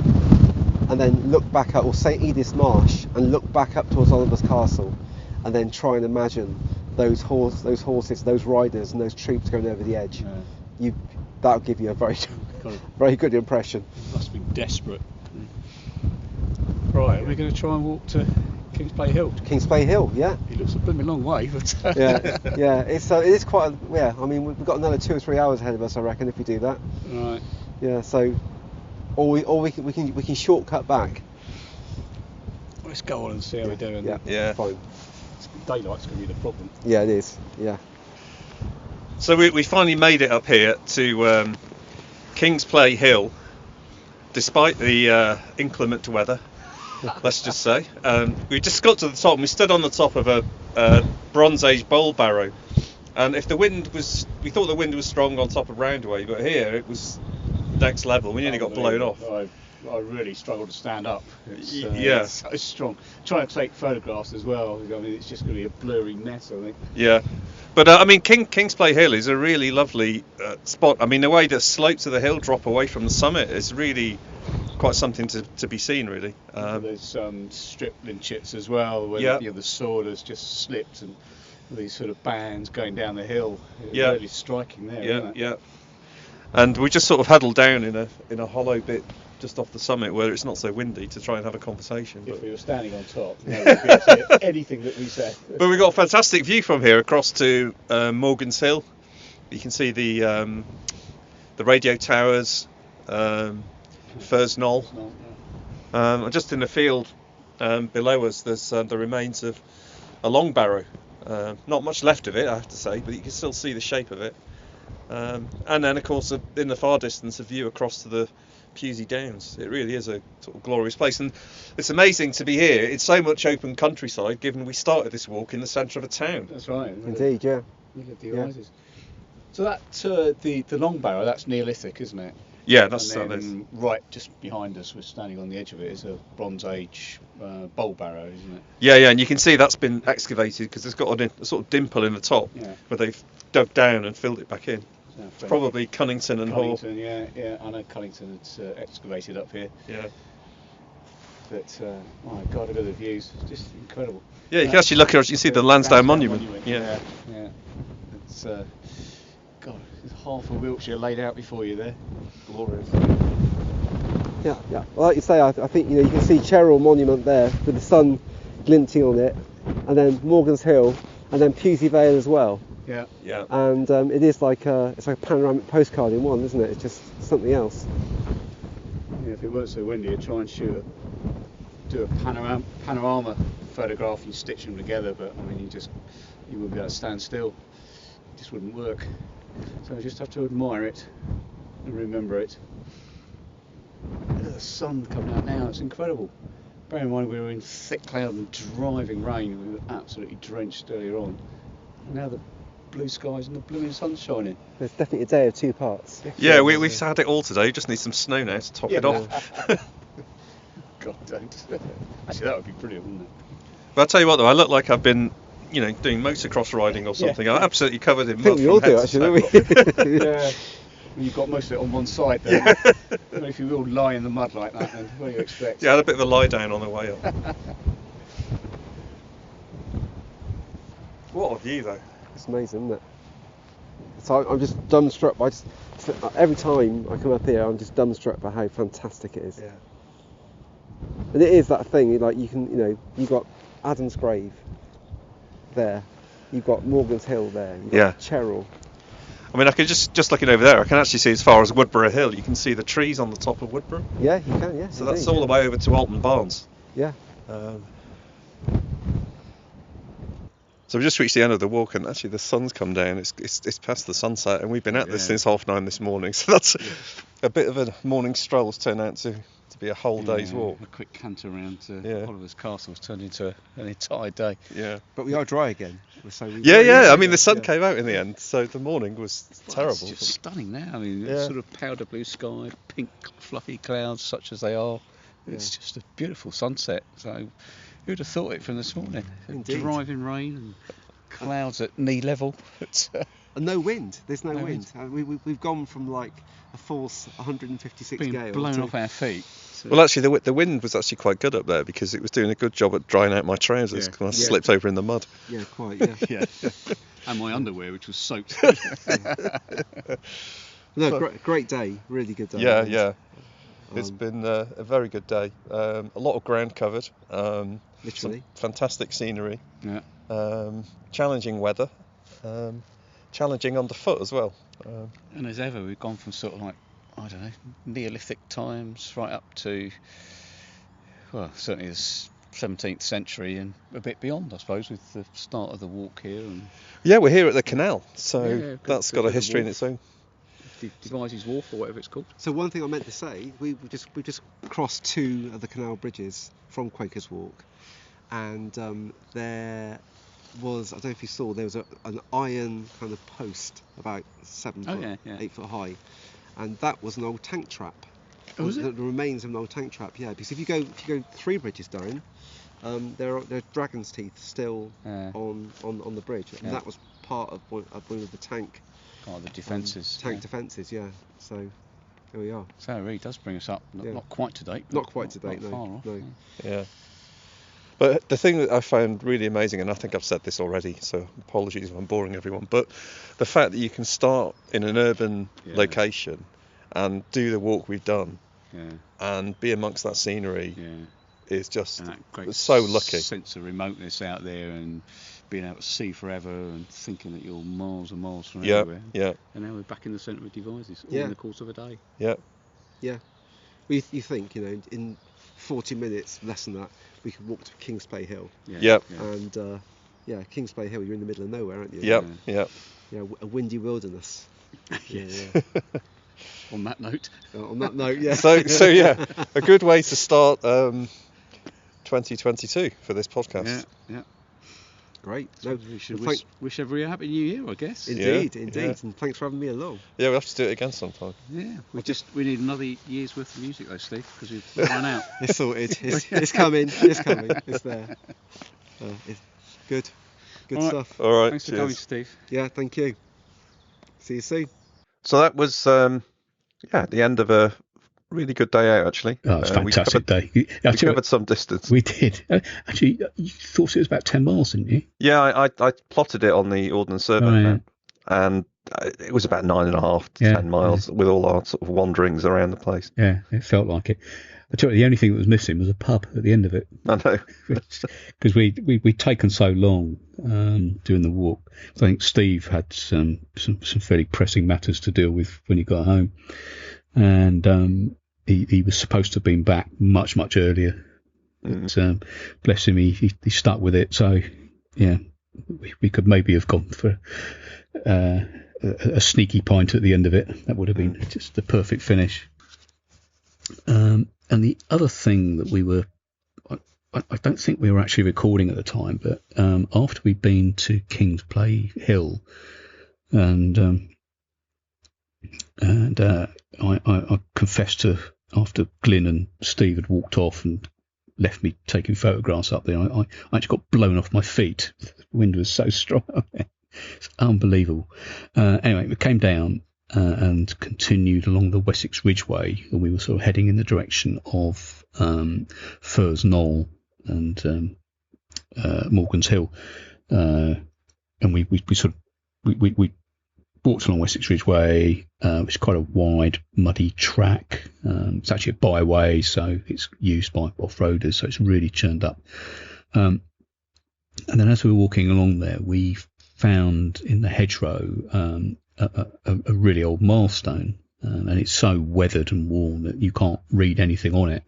and then look back up, or St Edith's Marsh, and look back up towards Oliver's Castle, and then try and imagine those horses, those riders, and those troops going over the edge, that'll give you a very good impression. Must be desperate. Right, we're going to try and walk to Kingsplay Hill. Kingsplay Hill, yeah. It looks a blooming long way, but yeah. It is quite. I mean, we've got another 2 or 3 hours ahead of us, I reckon, if we do that. Right. Yeah. So, or we can shortcut back. Let's go on and see how we're doing. Yeah. Fine. Daylight's going to be the problem. Yeah, it is. Yeah. So we finally made it up here to Kingsplay Hill, despite the inclement weather. Let's just say. We just got to the top and we stood on the top of a Bronze Age bowl barrow, and we thought the wind was strong on top of Roundway, but here it was next level. We nearly got blown off. I really struggled to stand up. It's so strong. Trying to take photographs as well. I mean, it's just going to be a blurry mess, I think. Yeah. But I mean, Kingsplay Hill is a really lovely spot. I mean, the way the slopes of the hill drop away from the summit is really quite something to be seen, really. There's strip lynchets as well, where the sword has just slipped, and these sort of bands going down the hill. Really striking there. Isn't it? Yeah. And we just sort of huddled down in a hollow bit just off the summit where it's not so windy to try and have a conversation. If we were standing on top, we'd be able to hear anything that we said. But we got a fantastic view from here across to Morgan's Hill. You can see the radio towers, Furze Knoll. Just in the field below us, there's the remains of a long barrow. Not much left of it, I have to say, but you can still see the shape of it. And then, of course, in the far distance, a view across to the Pewsey Downs. It really is a sort of glorious place, and it's amazing to be here. It's so much open countryside, given we started this walk in the centre of a town. That's right. Indeed, yeah. Look at the Devizes. So that the long barrow, that's Neolithic, isn't it? Yeah, that's and then right just behind us, we're standing on the edge of it, is a Bronze Age bowl barrow, isn't it? Yeah, and you can see that's been excavated because it's got a sort of dimple in the top where they've dug down and filled it back in. It's probably Cunnington and Hall. Yeah, I know Cunnington had excavated up here. Yeah. But my God, look at the views! It's just incredible. Yeah, you can actually look at it. You can see the Lansdowne Monument. Yeah. It's God, it's half of Wiltshire laid out before you there. Glorious. Yeah. Well, like you say, I think you can see Cheryl Monument there with the sun glinting on it, and then Morgan's Hill, and then Pewsey Vale as well. Yeah. And it is like a panoramic postcard in one, isn't it? It's just something else. Yeah, if it weren't so windy, I'd try and do a panorama photograph and stitch them together, but I mean, you wouldn't be able to stand still. It just wouldn't work. So I just have to admire it and remember it. Look at the sun coming out now, it's incredible. Bear in mind we were in thick cloud and driving rain, we were absolutely drenched earlier on. And now the blue skies and the blooming sun's shining. It's definitely a day of two parts. Yeah, we've had it all today, just need some snow now to top it off. God, don't. Actually, that would be brilliant, wouldn't it? But I'll tell you what though, I look like I've been doing motocross riding or something. I'm absolutely covered in mud. I think we all do, actually, don't we? Yeah. You've got most of it on one side there. Yeah. If you will lie in the mud like that, then what do you expect? Yeah, I had a bit of a lie down on the way up. What a view though. It's amazing, isn't it? So I'm just dumbstruck by every time I come up here, I'm just dumbstruck by how fantastic it is. Yeah. And it is that thing, like you've got Adam's Grave there, you've got Morgan's Hill there, you've got Cheryl. I mean, I can just looking over there, I can actually see as far as Woodborough Hill. You can see the trees on the top of Woodborough. Yeah, you can, yeah. So that's all the way over to Alton Barnes. Yeah. So we just reached the end of the walk, and actually the sun's come down. It's past the sunset, and we've been at this since 9:30 this morning. So that's a bit of a morning stroll has turned out to be a whole day's walk. A quick canter around to Oliver's Castle has turned into an entire day. Yeah. But we are dry again. I mean, the sun came out in the end, so the morning was terrible. It's just stunning now. I mean, it's sort of powder blue sky, pink fluffy clouds, such as they are. It's just a beautiful sunset. So who'd have thought it from this morning? Indeed. Driving rain and clouds at knee level. And no wind. There's no No wind. We've gone from like a force 156 Being gale blown to, off our feet. Well, actually, the wind was actually quite good up there because it was doing a good job at drying out my trousers because I slipped over in the mud. Yeah, quite. Yeah. Yeah. And my underwear, which was soaked. No, great day. Really good day. Yeah, And, yeah. It's been a very good day. A lot of ground covered. Literally. Some fantastic scenery. Yeah. Challenging weather. Challenging underfoot as well. And as ever, we've gone from sort of like, I don't know, Neolithic times right up to, well, certainly the 17th century and a bit beyond, I suppose, with the start of the walk here. And Yeah, we're here at the canal, so Yeah, that's got a history in its own. Devizes Wharf, or whatever it's called. So one thing I meant to say, we just crossed 2 of the canal bridges from Quaker's Walk, and there was, I don't know if you saw, there was an iron kind of post about 7 foot, 8 foot high, and that was an old tank trap. Oh, was it? The remains of an old tank trap, yeah. Because if you go 3 bridges down, there are dragon's teeth still on the bridge, and that was part of one of the tank. Oh, the defences. Tank defences, yeah. So here we are. So it really does bring us up, not quite to date. Not quite to date, not far off. no. Yeah. But the thing that I found really amazing, and I think I've said this already, so apologies if I'm boring everyone, but the fact that you can start in an urban location and do the walk we've done and be amongst that scenery is just so lucky. Sense of remoteness out there and being able to see forever and thinking that you're miles and miles from everywhere. Yeah. And now we're back in the centre of Devizes all in the course of a day. Yeah. Yeah. You think, in 40 minutes, less than that, we could walk to Kingsplay Hill. Yeah. And Kingsplay Hill, you're in the middle of nowhere, aren't you? Yeah. A windy wilderness. Yeah. On that note. On that note, yeah. So yeah, a good way to start 2022 for this podcast. Yeah. Great. So we should wish everybody a happy new year, I guess. Indeed. Yeah. And thanks for having me along. Yeah, we'll have to do it again sometime. Yeah, we need another year's worth of music though, Steve, because we've run out. It's sorted. It's coming. It's there. It's good. Good stuff. All right. Thanks for coming, Steve. Yeah, thank you. See you soon. So that was the end of a really good day out, actually. Oh, it's a fantastic day. We covered some distance. We did. Actually, you thought it was about 10 miles, didn't you? Yeah, I plotted it on the Ordnance Survey map, and it was about 9.5 to 10 miles with all our sort of wanderings around the place. Yeah, it felt like it. I tell you, the only thing that was missing was a pub at the end of it. I know. Because we'd taken so long doing the walk. So I think Steve had some fairly pressing matters to deal with when he got home. And he was supposed to have been back much earlier, but bless him, he stuck with it. So yeah, we could maybe have gone for a sneaky pint at the end of it. That would have been just the perfect finish. And the other thing that we were, I don't think we were actually recording at the time, but after we'd been to Kingsplay Hill, and I confessed to, after Glyn and Steve had walked off and left me taking photographs up there, I actually got blown off my feet. The wind was so strong. It's unbelievable. Anyway, we came down and continued along the Wessex Ridgeway, and we were sort of heading in the direction of Furze Knoll and Morgan's Hill, and we walked along Wessex Ridgeway. It's quite a wide, muddy track. It's actually a byway, so it's used by off-roaders, so it's really churned up. And then as we were walking along there, we found in the hedgerow a really old milestone, and it's so weathered and worn that you can't read anything on it.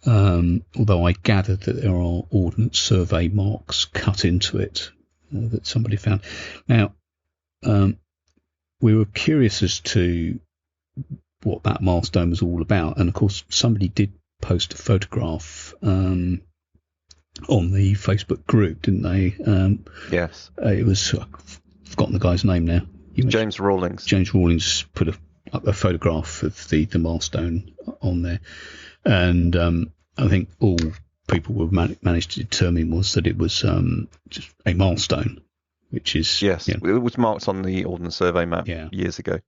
Although I gathered that there are Ordnance Survey marks cut into it that somebody found. Now, we were curious as to what that milestone was all about, and of course somebody did post a photograph on the Facebook group, didn't they? Yes. It was, I've forgotten the guy's name now. James Rawlings. James Rawlings put up a photograph of the milestone on there, and I think all people were managed to determine was that it was just a milestone. which is Yes, you know, it was marked on the Ordnance Survey map years ago.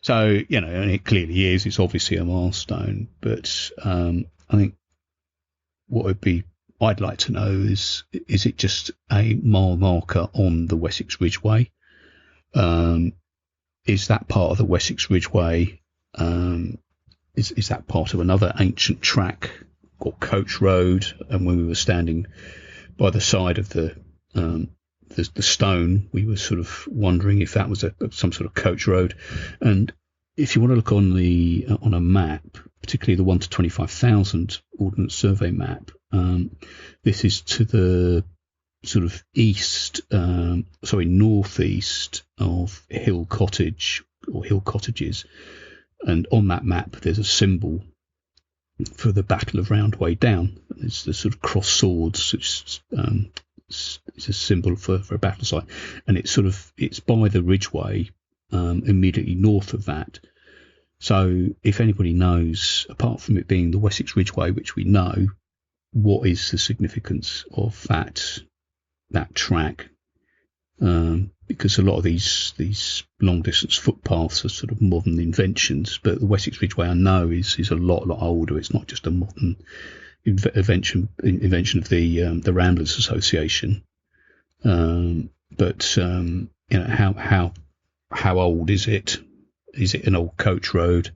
So, you know, and it clearly is. It's obviously a milestone. But I think what I'd like to know is it just a mile marker on the Wessex Ridgeway? Is that part of the Wessex Ridgeway? Is that part of another ancient track or coach road? And when we were standing by the side of the stone, we were sort of wondering if that was some sort of coach road. And if you want to look on a map, particularly the 1 to 25,000 Ordnance Survey map, this is to the sort of northeast of Hill Cottage or Hill Cottages, and on that map there's a symbol for the Battle of Roundway Down. It's the sort of cross swords. It's a symbol for a battle site, and it's by the Ridgeway, immediately north of that. So if anybody knows, apart from it being the Wessex Ridgeway, which we know, what is the significance of that track? Because a lot of these long distance footpaths are sort of modern inventions, but the Wessex Ridgeway I know is a lot older. It's not just a modern invention of the Ramblers Association. But you know, how old is it? Is it an old coach road?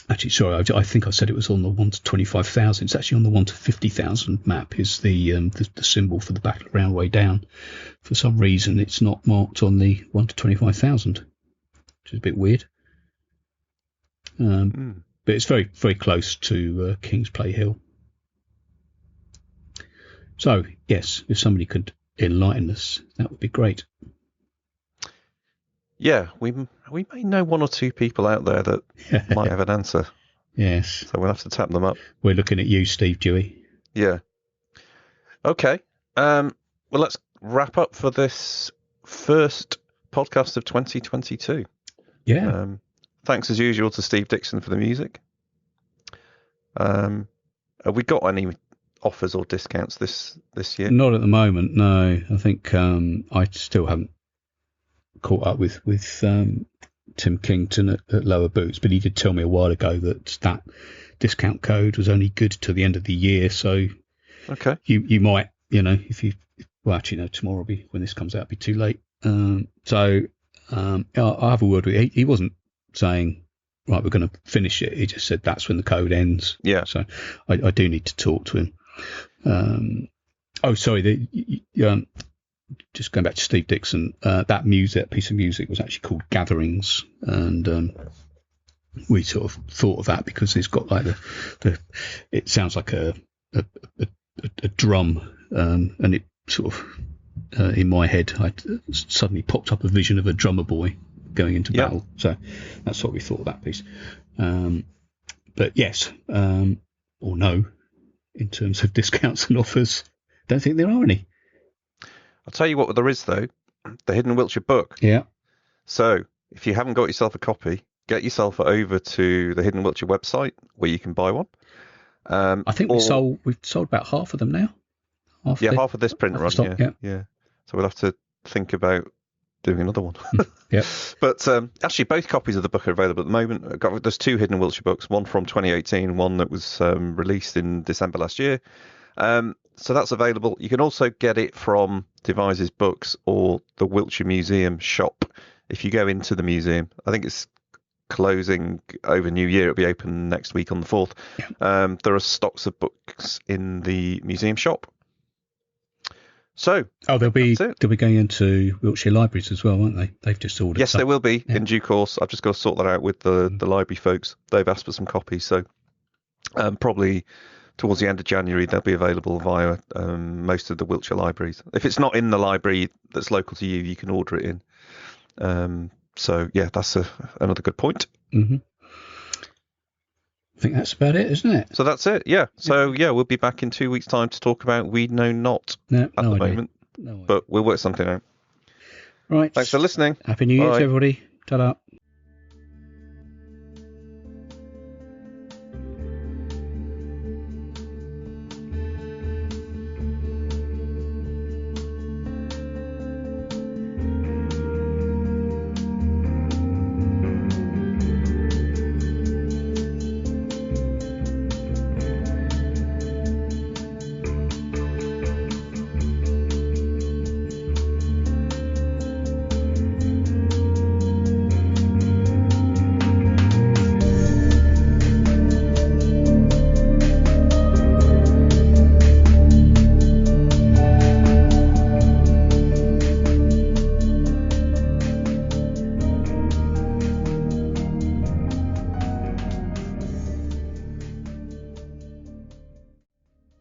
Actually, sorry, I think I said it was on the 1 to 25,000. It's actually on the 1 to 50,000 map. Is the symbol for the Battle of Roundway Down? For some reason, it's not marked on the 1 to 25,000, which is a bit weird. But it's very, very close to Kingsplay Hill. So, yes, if somebody could enlighten us, that would be great. Yeah, we may know one or two people out there that might have an answer. Yes. So we'll have to tap them up. We're looking at you, Steve Dewey. Yeah. Okay. Well, let's wrap up for this first podcast of 2022. Yeah. Thanks as usual to Steve Dixon for the music. Have we got any offers or discounts this year? Not at the moment, no. I think I still haven't caught up with Tim Kington at Lower Boots, but he did tell me a while ago that discount code was only good to the end of the year. So okay, you might, you know, actually no, tomorrow will be, when this comes out, be too late. So I'll have a word with him. He wasn't saying right, we're going to finish it. He just said that's when the code ends. Yeah. So I do need to talk to him. Just going back to Steve Dixon, that piece of music was actually called Gatherings, and we sort of thought of that because it's got like it sounds like a drum, and it sort of in my head I suddenly popped up a vision of a drummer boy going into battle. So that's what we thought of that piece. But yes, or no, in terms of discounts and offers, don't think there are any. I'll tell you what there is, though. The Hidden Wiltshire book. Yeah. So if you haven't got yourself a copy, get yourself over to the Hidden Wiltshire website where you can buy one. I think we've sold about half of them now. Half of this print run. Stock, yeah. So we'll have to think about doing another one. Yeah. But actually, both copies of the book are available at the moment. There's two Hidden Wiltshire books, one from 2018, one that was released in December last year. So that's available. You can also get it from Devizes Books or the Wiltshire Museum shop if you go into the museum. I think it's closing over New Year. It'll be open next week on the 4th. Yeah. There are stocks of books in the museum shop. So they'll be going into Wiltshire libraries as well, won't they? They've just ordered. Yes, they will be in due course. I've just got to sort that out with the library folks. They've asked for some copies, so probably towards the end of January they'll be available via most of the Wiltshire libraries. If it's not in the library that's local to you, you can order it in. So yeah, that's another good point. Mm-hmm. I think that's about it, isn't it? So that's it, yeah. So yeah, we'll be back in 2 weeks' time to talk about We Know Not at the moment. But we'll work something out. Right. Thanks for listening. Happy New Year to everybody. Ta-da.